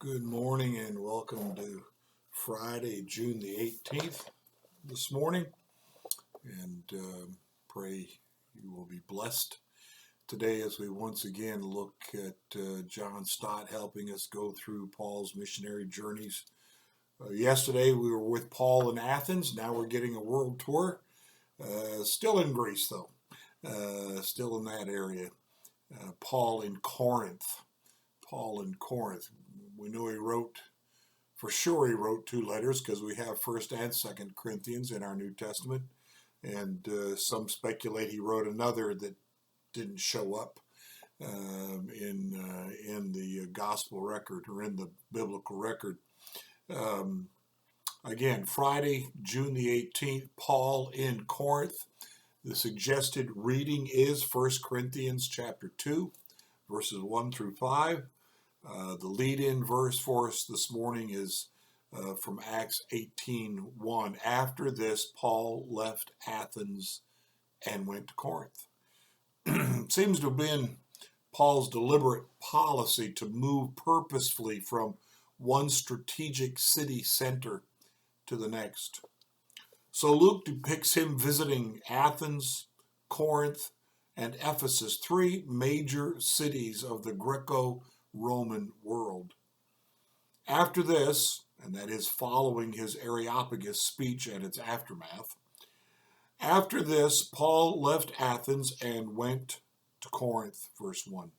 Good morning and welcome to Friday, June the 18th this morning. And pray you will be blessed today as we once again look at John Stott helping us go through Paul's missionary journeys. Yesterday we were with Paul in Athens. Now we're getting a world tour. Still in Greece though. Still in that area. Paul in Corinth. Paul in Corinth. We know he wrote two letters because we have 1st and 2nd Corinthians in our New Testament, and some speculate he wrote another that didn't show up in the gospel record or in the biblical record. Again, Friday, June the 18th, Paul in Corinth. The suggested reading is 1 Corinthians chapter 2, verses 1 through 5. The lead-in verse for us this morning is from Acts 18:1. After this, Paul left Athens and went to Corinth. Seems to have been Paul's deliberate policy to move purposefully from one strategic city center to the next. So Luke depicts him visiting Athens, Corinth, and Ephesus, 3 major cities of the Greco-Roman world. After this, and that is following his Areopagus speech and its aftermath, after this, Paul left Athens and went to Corinth, verse 1.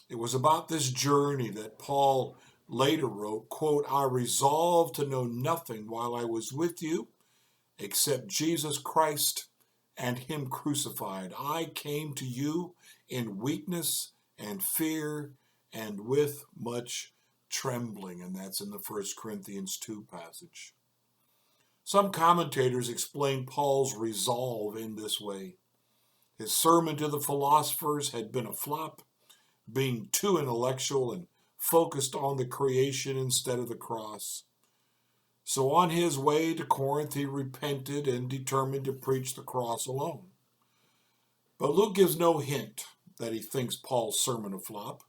It was about this journey that Paul later wrote, quote, I resolved to know nothing while I was with you except Jesus Christ and him crucified. I came to you in weakness and fear and with much trembling. And that's in the 1 Corinthians 2 passage. Some commentators explain Paul's resolve in this way. His sermon to the philosophers had been a flop, being too intellectual and focused on the creation instead of the cross. So on his way to Corinth, he repented and determined to preach the cross alone. But Luke gives no hint that he thinks Paul's sermon a flop.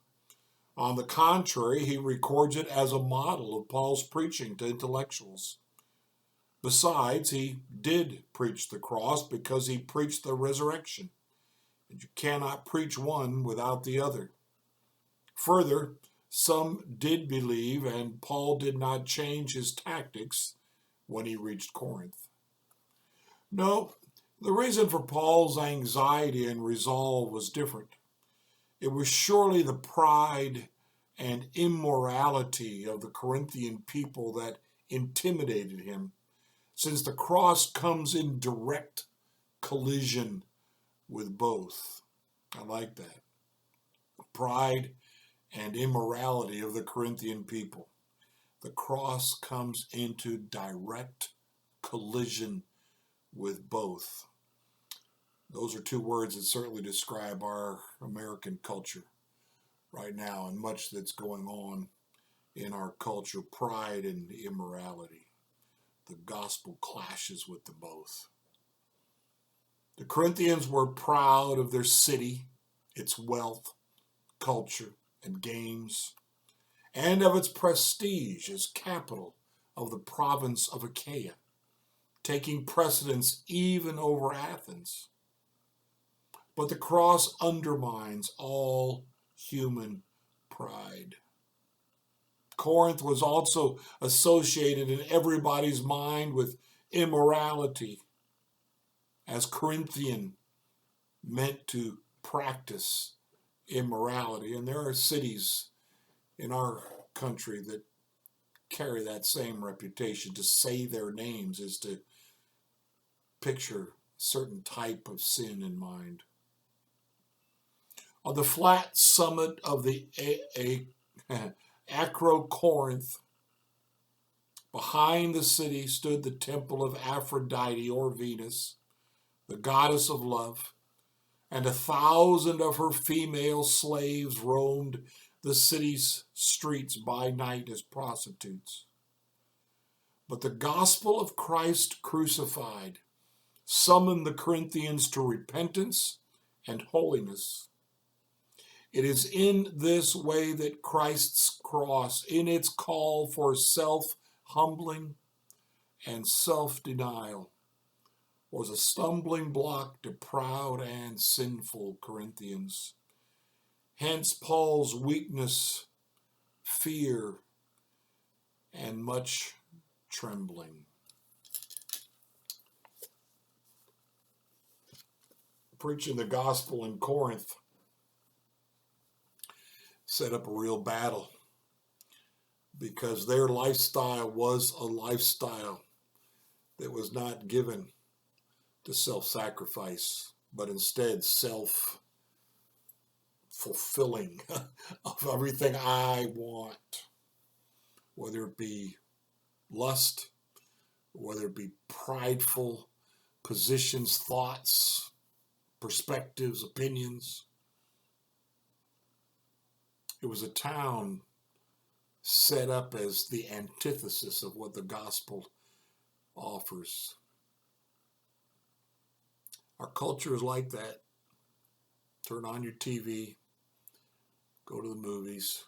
On the contrary, he records it as a model of Paul's preaching to intellectuals. Besides, he did preach the cross because he preached the resurrection, and you cannot preach one without the other. Further, some did believe, and Paul did not change his tactics when he reached Corinth. No, the reason for Paul's anxiety and resolve was different. It was surely the pride and immorality of the Corinthian people that intimidated him, since the cross comes in direct collision with both. I like that. Pride and immorality of the Corinthian people. The cross comes into direct collision with both. Those are 2 words that certainly describe our American culture right now and much that's going on in our culture, pride and immorality. The gospel clashes with the both. The Corinthians were proud of their city, its wealth, culture, and games, and of its prestige as capital of the province of Achaia, taking precedence even over Athens. But the cross undermines all human pride. Corinth was also associated in everybody's mind with immorality, as Corinthian meant to practice immorality. And there are cities in our country that carry that same reputation. To say their names is to picture a certain type of sin in mind. On the flat summit of the Acrocorinth, behind the city stood the temple of Aphrodite or Venus, the goddess of love, and 1,000 of her female slaves roamed the city's streets by night as prostitutes. But the gospel of Christ crucified summoned the Corinthians to repentance and holiness. It is in this way that Christ's cross, in its call for self-humbling and self-denial, was a stumbling block to proud and sinful Corinthians. Hence Paul's weakness, fear, and much trembling. Preaching the gospel in Corinth set up a real battle because their lifestyle was a lifestyle that was not given to self-sacrifice, but instead self-fulfilling of everything I want, whether it be lust, whether it be prideful positions, thoughts, perspectives, opinions. It was a town set up as the antithesis of what the gospel offers. Our culture is like that. Turn on your TV, go to the movies,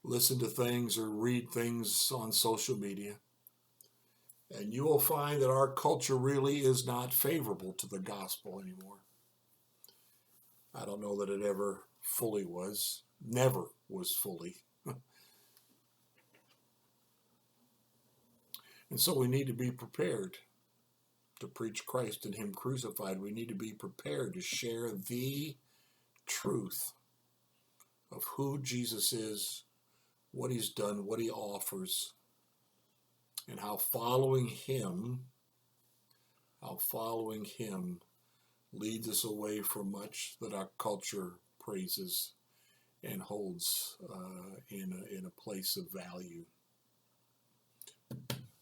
listen to things or read things on social media, and you will find that our culture really is not favorable to the gospel anymore. I don't know that it ever fully was, never was fully. And so we need to be prepared to preach Christ and Him crucified. We need to be prepared to share the truth of who Jesus is, what He's done, what He offers, and how following Him leads us away from much that our culture praises and holds in a place of value.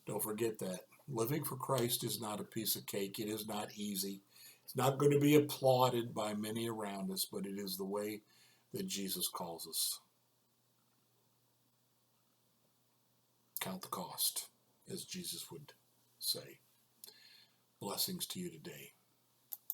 Don't forget that. Living for Christ is not a piece of cake. It is not easy. It's not going to be applauded by many around us, but it is the way that Jesus calls us. Count the cost, as Jesus would say. Blessings to you today.